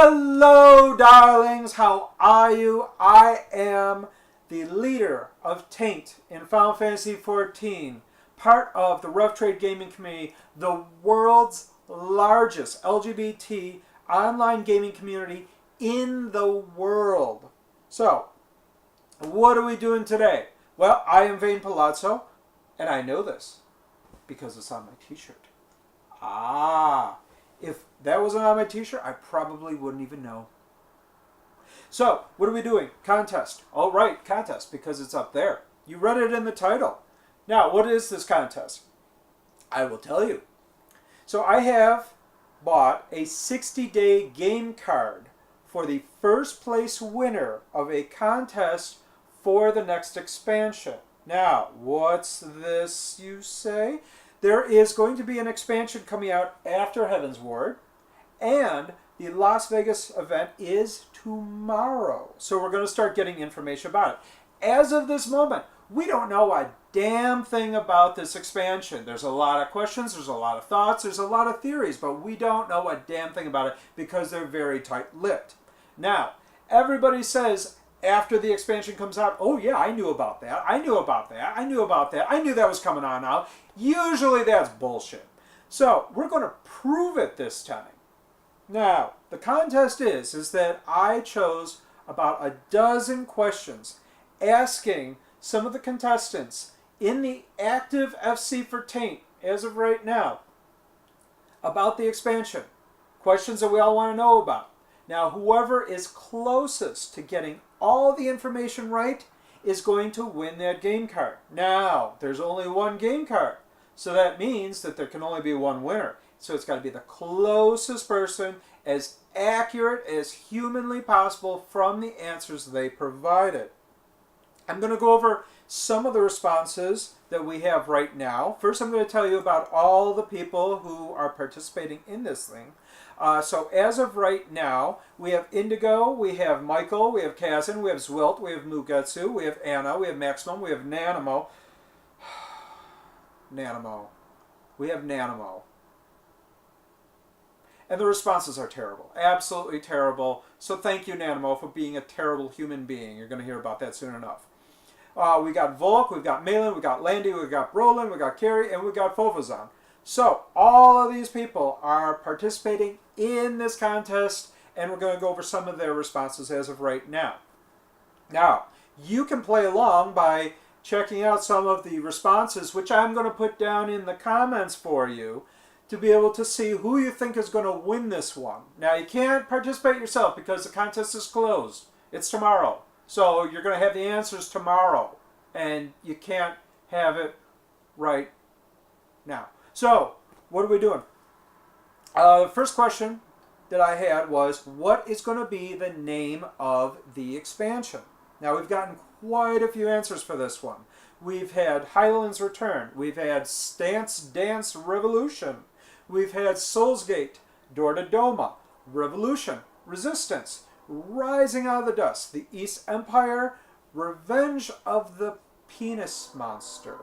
Hello, darlings. How are you? I am the leader of TAINT in Final Fantasy XIV, part of the Rough Trade Gaming Community, the world's largest LGBT online gaming community in the world. So, what are we doing today? Well, I am Vane Palazzo, and I know this because it's on my t-shirt. If that wasn't on my t-shirt, I probably wouldn't even know. So, what are we doing? Contest. All right, contest, because it's up there. You read it in the title. Now, what is this contest? I will tell you. So, I have bought a 60-day game card for the first place winner of a contest for the next expansion. Now, what's this, you say? There is going to be an expansion coming out after Heavensward, and the Las Vegas event is tomorrow. So we're going to start getting information about it. As of this moment, we don't know a damn thing about this expansion. There's a lot of questions, there's a lot of thoughts, there's a lot of theories, but we don't know a damn thing about it because they're very tight-lipped. Now, everybody says after the expansion comes out, oh yeah, I knew about that, I knew about that, I knew about that, I knew that was coming on now. Usually that's bullshit. So we're going to prove it this time. Now, the contest is that I chose about a dozen questions asking some of the contestants in the active FC for TAINT as of right now about the expansion. Questions that we all want to know about. Now, whoever is closest to getting all the information right is going to win that game card. Now, there's only one game card, so that means that there can only be one winner. So it's got to be the closest person, as accurate as humanly possible from the answers they provided. I'm going to go over some of the responses that we have right now. First, I'm going to tell you about all the people who are participating in this thing. So as of right now, we have Indigo, we have Michael, we have Kazan, we have Zwilt, we have Mugetsu, we have Anna, we have Maximum, we have Nanimo. We have Nanimo. And the responses are terrible. Absolutely terrible. So thank you, Nanimo, for being a terrible human being. You're going to hear about that soon enough. We got Volk, we've got Malin, we've got Landy, we've got Brolin, we've got Carrie, and we've got Fofazan. So all of these people are participating in this contest, and we're going to go over some of their responses as of right now. Now, you can play along by checking out some of the responses, which I'm going to put down in the comments for you, to be able to see who you think is going to win this one. Now, you can't participate yourself because the contest is closed. It's tomorrow. So you're going to have the answers tomorrow, and you can't have it right now. So, what are we doing? The first question that I had was, what is going to be the name of the expansion? Now, we've gotten quite a few answers for this one. We've had Highland's Return. We've had Stance Dance Revolution. We've had Soulsgate, Door to Doma, Revolution, Resistance, Rising Out of the Dust, the East Empire, Revenge of the Penis Monster.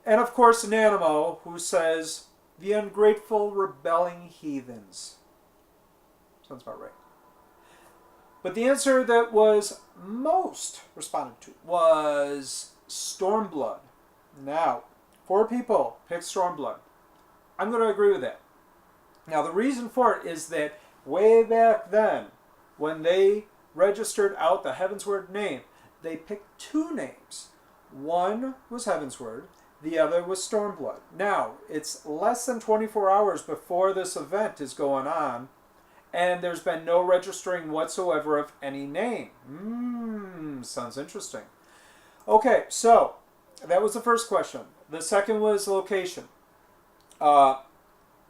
And of course, Nanimo, who says, the ungrateful rebelling heathens. Sounds about right. But the answer that was most responded to was Stormblood. Now, 4 people picked Stormblood. I'm going to agree with that. Now, the reason for it is that way back then, when they registered out the Heavensward name, they picked 2 names. One was Heavensward, the other was Stormblood. Now, it's less than 24 hours before this event is going on, and there's been no registering whatsoever of any name. Sounds interesting. Okay, so that was the first question. The second was location.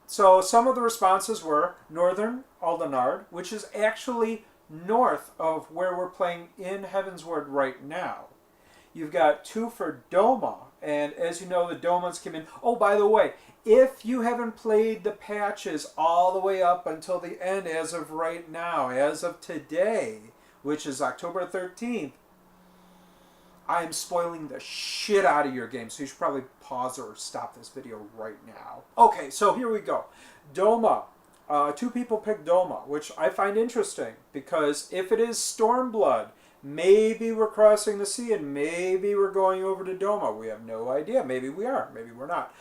So some of the responses were Northern Aldenard, which is actually north of where we're playing in Heavensward right now. You've got 2 for Doma, and as you know, the Domas came in. Oh, by the way, if you haven't played the patches all the way up until the end as of right now, as of today, which is October 13th, I am spoiling the shit out of your game, so you should probably pause or stop this video right now. Okay, so here we go. Doma. 2 people picked Doma, which I find interesting, because if it is Stormblood, maybe we're crossing the sea and maybe we're going over to Doma. We have no idea. Maybe we are. Maybe we're not.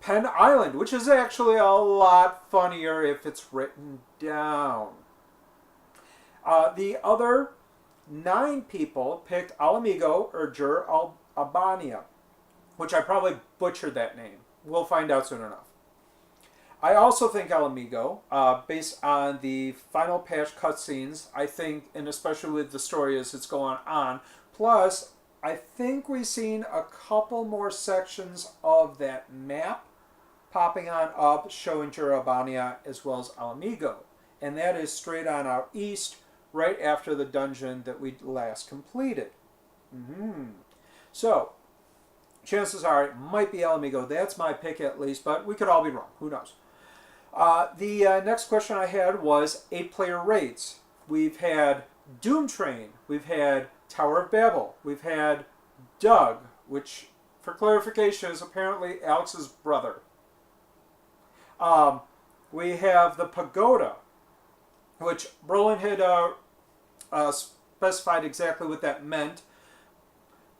Pen Island, which is actually a lot funnier if it's written down. The other 9 people picked Alamigo or Jur Albania, which I probably butchered that name. We'll find out soon enough. I also think Alamigo, based on the final patch cutscenes, I think, and especially with the story as it's going on, plus I think we've seen a couple more sections of that map popping on up showing Jur Albania as well as Alamigo. And that is straight on out east, right after the dungeon that we last completed. So, chances are it might be Alamigo. That's my pick at least, but we could all be wrong. Who knows? The next question I had was 8-player raids. We've had Doom Train. We've had Tower of Babel. We've had Doug, which, for clarification, is apparently Alex's brother. We have the Pagoda, which Brolin had specified exactly what that meant.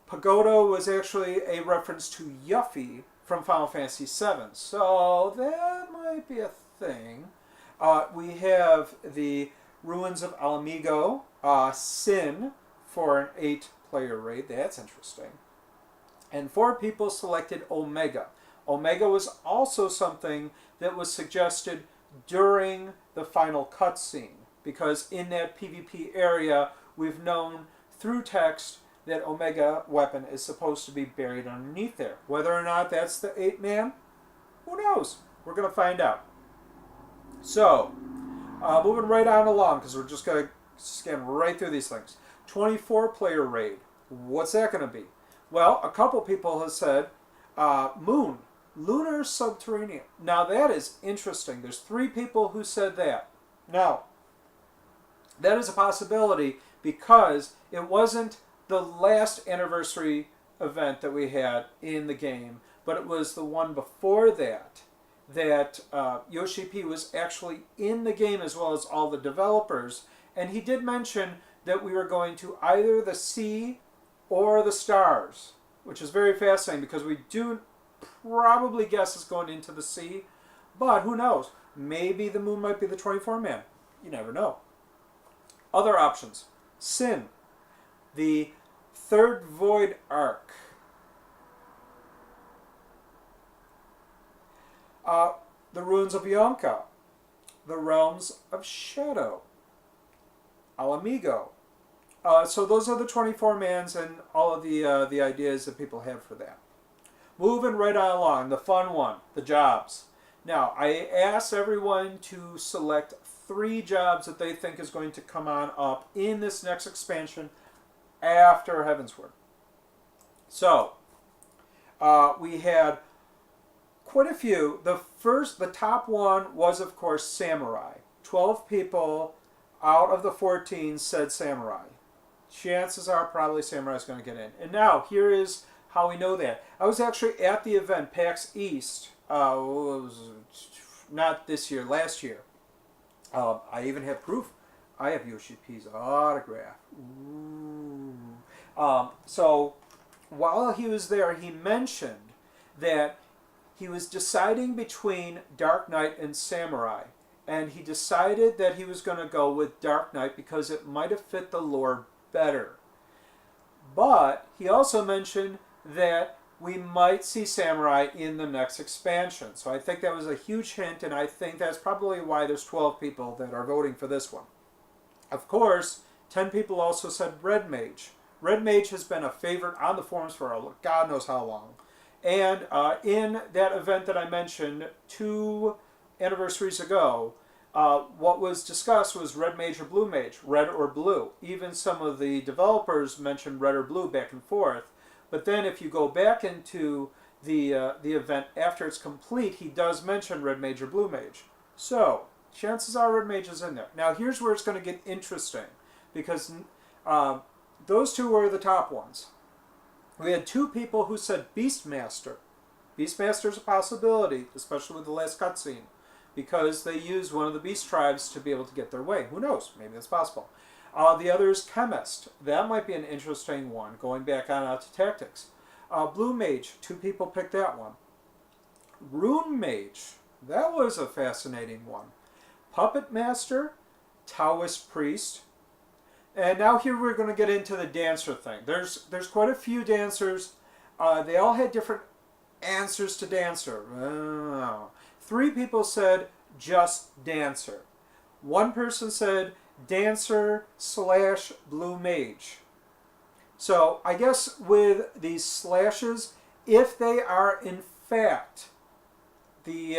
Pagoda was actually a reference to Yuffie from Final Fantasy VII, so that might be a thing. We have the Ruins of Alamigo, Sin, for an 8-player raid. That's interesting. And 4 people selected Omega. Omega was also something that was suggested during the final cutscene, because in that PvP area, we've known through text that Omega weapon is supposed to be buried underneath there. Whether or not that's the 8-man, who knows? We're going to find out. So, moving right on along, because we're just going to scan right through these things. 24-player raid. What's that going to be? Well, a couple people have said Moon, Lunar Subterranean. Now that is interesting. There's 3 people who said that. Now, that is a possibility because it wasn't the last anniversary event that we had in the game, but it was the one before that, that Yoshi P was actually in the game as well as all the developers, and he did mention that we were going to either the sea or the stars, which is very fascinating because we do probably guess it's going into the sea, but who knows? Maybe the moon might be the 24-man. You never know. Other options. Sin. The Third Void Arc. The Ruins of Yonka. The Realms of Shadow. Alamigo. So those are the 24-mans and all of the ideas that people have for that. Moving right on along, the fun one, the jobs. Now, I asked everyone to select 3 jobs that they think is going to come on up in this next expansion after Heavensward. So, we had quite a few. The top one was, of course, Samurai. 12 people out of the 14 said Samurai. Chances are probably Samurai is going to get in. And now, here is how we know that. I was actually at the event, PAX East, not this year, last year. I even have proof. I have Yoshi P's autograph. Ooh. So while he was there, he mentioned that he was deciding between Dark Knight and Samurai. And he decided that he was going to go with Dark Knight because it might have fit the lore better. But he also mentioned that we might see Samurai in the next expansion. So I think that was a huge hint, and I think that's probably why there's 12 people that are voting for this one. Of course, 10 people also said Red Mage. Red Mage has been a favorite on the forums for God knows how long. And in that event that I mentioned 2 anniversaries ago, what was discussed was Red Mage or Blue Mage, red or blue. Even some of the developers mentioned red or blue back and forth. But then if you go back into the event after it's complete, he does mention Red Mage or Blue Mage. So, chances are Red Mage is in there. Now here's where it's going to get interesting, because those two were the top ones. We had two people who said Beastmaster. Beastmaster is a possibility, especially with the last cutscene, because they use one of the beast tribes to be able to get their way. Who knows? Maybe that's possible. The other is Chemist. That might be an interesting one, going back on out to tactics. Blue Mage, two people picked that one. Rune Mage, that was a fascinating one. Puppet Master, Taoist Priest. And now here we're going to get into the dancer thing. There's quite a few dancers. They all had different answers to dancer. Three people said just dancer. One person said dancer / blue mage. So I guess with these slashes, if they are in fact the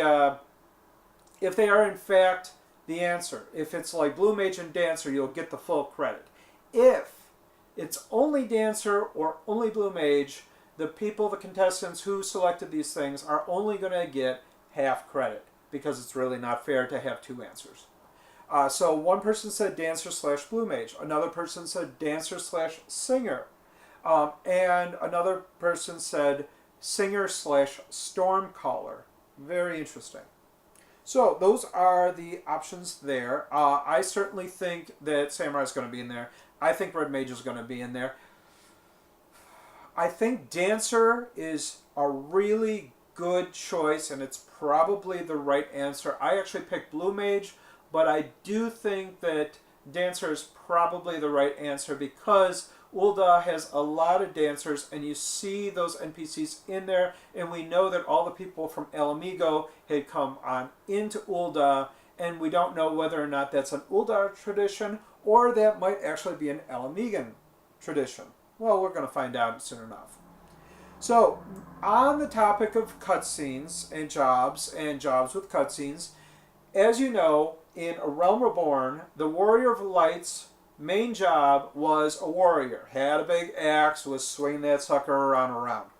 answer, if it's like blue mage and dancer, you'll get the full credit. If it's only dancer or only blue mage, the contestants who selected these things are only going to get half credit, because it's really not fair to have two answers. So one person said dancer / blue mage, another person said dancer / singer, and another person said singer / storm caller. Very interesting. So those are the options there. I certainly think that Samurai is going to be in there. I think Red Mage is going to be in there. I think Dancer is a really good choice, and it's probably the right answer. I actually picked Blue Mage, but I do think that Dancer is probably the right answer because Ul'dah has a lot of dancers, and you see those NPCs in there, and we know that all the people from El Amigo had come on into Ul'dah, and we don't know whether or not that's an Ul'dah tradition or that might actually be an El Amigan tradition. Well, we're going to find out soon enough. So, on the topic of cutscenes and jobs with cutscenes, as you know, in A Realm Reborn, the Warrior of Light's main job was a warrior. Had a big axe, was swinging that sucker around.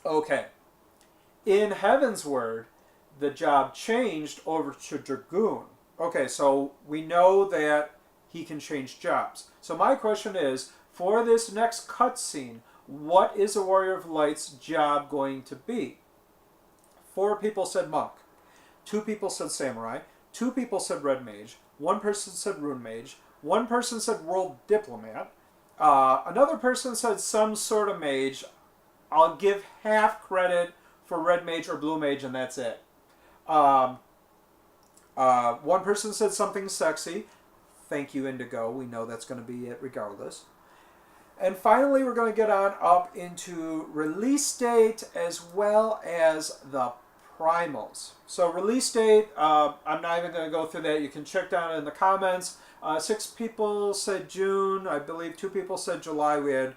Okay. In Heaven's Word, the job changed over to Dragoon. Okay, so we know that he can change jobs. So my question is, for this next cutscene, what is a Warrior of Light's job going to be? 4 people said Monk. 2 people said Samurai. 2 people said Red Mage. 1 person said Rune Mage. 1 person said World Diplomat. Another person said some sort of mage. I'll give half credit for Red Mage or Blue Mage, and that's it. 1 person said something sexy. Thank you, Indigo. We know that's going to be it regardless. And finally, we're going to get on up into release date as well as the primals. So release date, I'm not even going to go through that. You can check down in the comments. 6 people said June. I believe 2 people said July. We had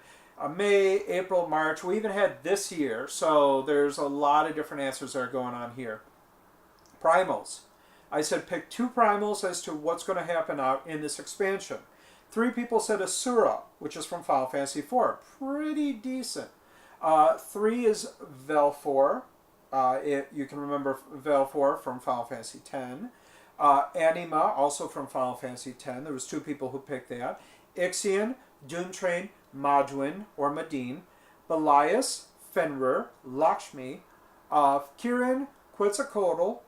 May, April, March. We even had this year. So there's a lot of different answers that are going on here. Primals. I said pick 2 primals as to what's going to happen out in this expansion. 3 people said Asura, which is from Final Fantasy IV. Pretty decent. 3 is Velfor. You can remember Velfor from Final Fantasy X. Anima, also from Final Fantasy X. There was 2 people who picked that. Ixion, Doomtrain, Madwin, or Madine. Belias, Fenrir, Lakshmi. Kirin, Quetzalcoatl,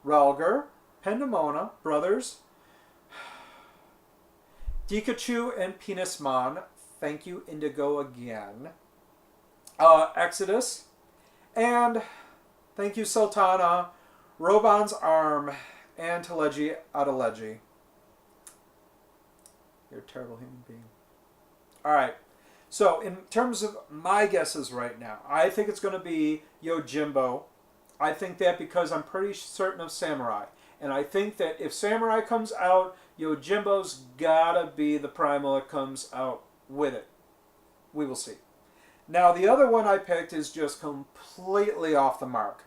Relgar, Pendemona, Brothers, Dikachu, and Penismon. Thank you, Indigo, again. Exodus. And thank you, Sultana, Roban's Arm, and Teleji Adeleji. You're a terrible human being. Alright. So, in terms of my guesses right now, I think it's going to be Yojimbo. I think that because I'm pretty certain of Samurai. And I think that if Samurai comes out, Yojimbo's gotta be the primal that comes out with it. We will see. Now, the other one I picked is just completely off the mark.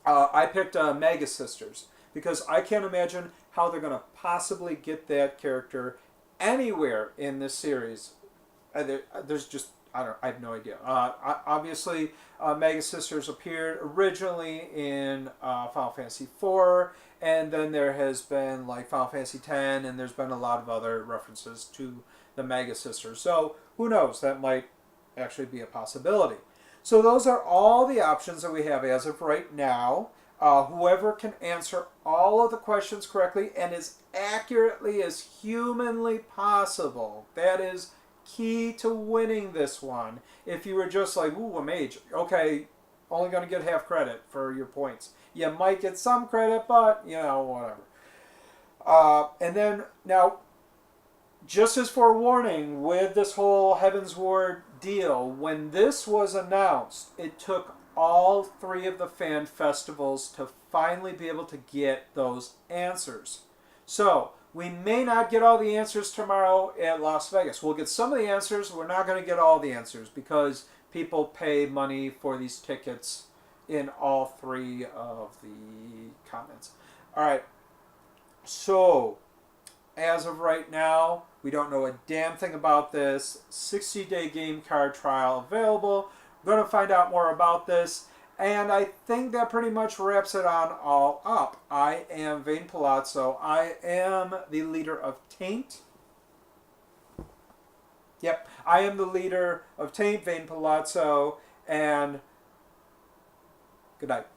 I picked Mega Sisters because I can't imagine how they're going to possibly get that character anywhere in this series. I have no idea. Obviously, Mega Sisters appeared originally in Final Fantasy IV, and then there has been like Final Fantasy X, and there's been a lot of other references to the Mega Sisters. So who knows? That might actually be a possibility. So those are all the options that we have as of right now. Whoever can answer all of the questions correctly and as accurately as humanly possible, that is key to winning this one. If you were just like, ooh, a mage, okay, only going to get half credit for your points. You might get some credit, but, you know, whatever. And then, now, just as forewarning, with this whole Heaven's Ward deal, when this was announced, it took all 3 of the fan festivals to finally be able to get those answers. So, we may not get all the answers tomorrow at Las Vegas. We'll get some of the answers. We're not going to get all the answers because people pay money for these tickets in all 3 of the continents. All right. So, as of right now, we don't know a damn thing about this. 60-day game card trial available. We're going to find out more about this. And I think that pretty much wraps it on all up. I am Vane Palazzo. I am the leader of TAINT. Yep, I am the leader of TAINT, Vane Palazzo. And good night.